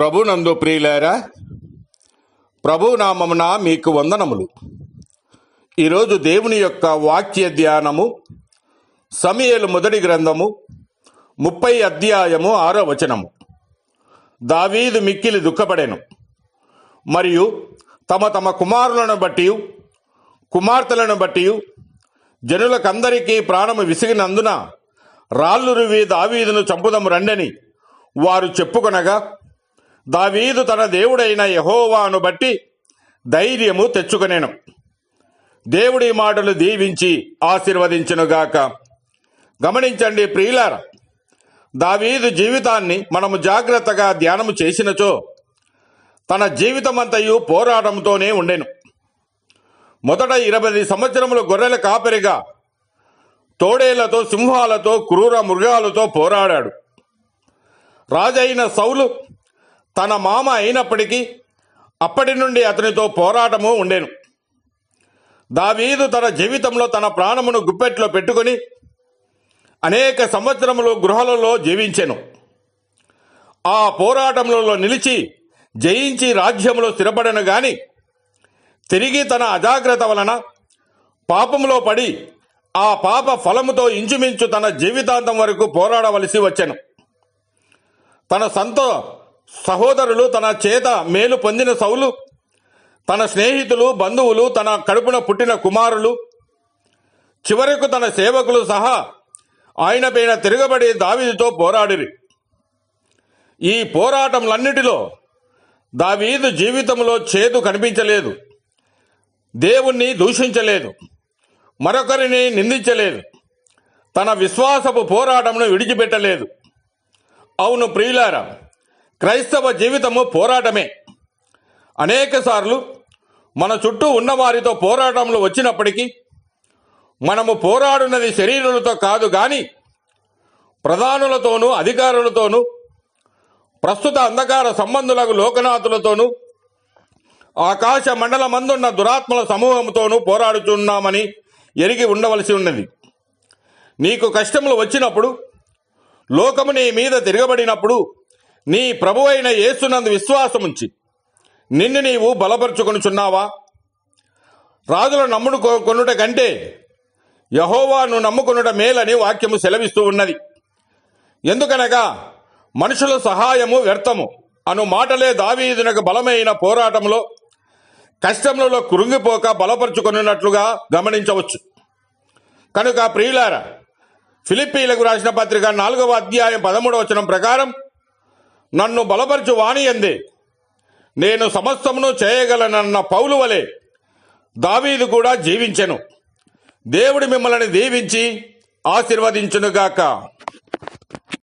ప్రభునందు ప్రియులారా, ప్రభునామమున మీకు వందనములు. ఈరోజు దేవుని యొక్క వాక్య ధ్యానము సమూయేలు మొదటి గ్రంథము 30 అధ్యాయము 6వ వచనము. దావీదు మిక్కిలి దుఃఖపడెను, మరియు తమ తమ కుమారులను బట్టి కుమార్తెలను బట్టి జనులకందరికీ ప్రాణము విసిగినందున రాళ్ళు రువి దావీదును చంపుదము రండని వారు చెప్పుకొనగా, దావీదు తన దేవుడైన యెహోవాను బట్టి ధైర్యము తెచ్చుకొనెను. దేవుడి మాటలు దీవించి ఆశీర్వదించునుగాక. గమనించండి ప్రియులారా, దావీదు జీవితాన్ని మనము జాగ్రత్తగా ధ్యానము చేసినచో తన జీవితమంతయు పోరాటంతోనే ఉండెను. మొదట 20 సంవత్సరములు గొర్రెల కాపరిగా తోడేళ్లతో, సింహాలతో, క్రూర మృగాలతో పోరాడాడు. రాజైన సౌలు తన మామ అయినప్పటికీ అప్పటి నుండి అతనితో పోరాటము ఉండెను. దావీదు తన జీవితంలో తన ప్రాణమును గుప్పెట్లో పెట్టుకుని అనేక సంవత్సరములు గృహాలలో జీవించెను. ఆ పోరాటములలో నిలిచి జయించి రాజ్యములో స్థిరపడెను గాని, తిరిగి తన అజాగ్రత్త వలన పాపములో పడి ఆ పాప ఫలముతో ఇంచుమించు తన జీవితాంతం వరకు పోరాడవలసి వచ్చెను. తన సొంత సహోదరులు తన చేత మేలు పొందిన సౌలు, తన స్నేహితులు, బంధువులు, తన కడుపున పుట్టిన కుమారులు, చివరకు తన సేవకులు సహా ఆయన పైన తిరగబడి దావీదుతో పోరాడిరి. ఈ పోరాటంలన్నిటిలో దావీదు జీవితంలో చేదు కనిపించలేదు. దేవుణ్ణి దూషించలేదు, మరొకరిని నిందించలేదు, తన విశ్వాసపు పోరాటమును విడిచిపెట్టలేదు. అవును ప్రియులారా, క్రైస్తవ జీవితము పోరాటమే. అనేక సార్లు మన చుట్టూ ఉన్నవారితో పోరాటంలో వచ్చినప్పటికీ మనము పోరాడున్నది శరీరులతో కాదు గాని ప్రధానులతోనూ, అధికారులతోనూ, ప్రస్తుత అంధకార సంబంధులకు లోకనాథులతోనూ, ఆకాశ మండలమందున్న దురాత్మల సమూహంతోనూ పోరాడుతున్నామని ఎరిగి ఉండవలసి ఉన్నది. నీకు కష్టములు వచ్చినప్పుడు, లోకము నీ మీద తిరగబడినప్పుడు, నీ ప్రభువైన యేసునందు విశ్వాసముంచి నిన్ను నీవు బలపరుచుకొనుచున్నావా? రాజుల నమ్ముకొనుట కంటే యెహోవాను నమ్ముకొనుట మేలని వాక్యము సెలవిస్తూ ఉన్నది. ఎందుకనగా మనుషుల సహాయము వ్యర్థము అను మాటలే దావీదునకు బలమైన పోరాటంలో, కష్టములలో కృంగిపోక బలపరుచుకొనున్నట్లుగా గమనించవచ్చు. కనుక ప్రియులారా, ఫిలిప్పీలకు రాసిన పత్రిక 4వ అధ్యాయం 13వ వచనం ప్రకారం, నన్ను బలపరచు వాని యందే నేను సమస్తమును చేయగలనన్న పౌలు వలె దావీదు కూడా జీవించెను. దేవుడు మిమ్మల్ని దీవించి ఆశీర్వదించునుగాక.